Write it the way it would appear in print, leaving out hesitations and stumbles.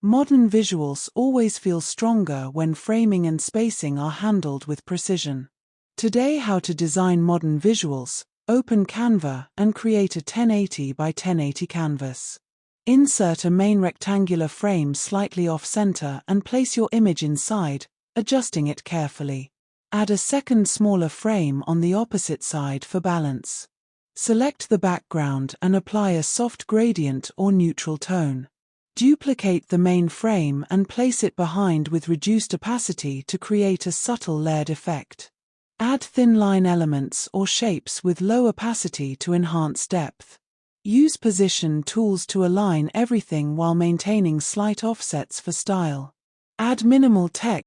Modern visuals always feel stronger when framing and spacing are handled with precision. Today, how to design modern visuals. Open Canva and create a 1080 by 1080 canvas. Insert a main rectangular frame slightly off-center and place your image inside, adjusting it carefully. Add a second smaller frame on the opposite side for balance. Select the background and apply a soft gradient or neutral tone. Duplicate the main frame and place it behind with reduced opacity to create a subtle layered effect. Add thin line elements or shapes with low opacity to enhance depth. Use position tools to align everything while maintaining slight offsets for style. Add minimal text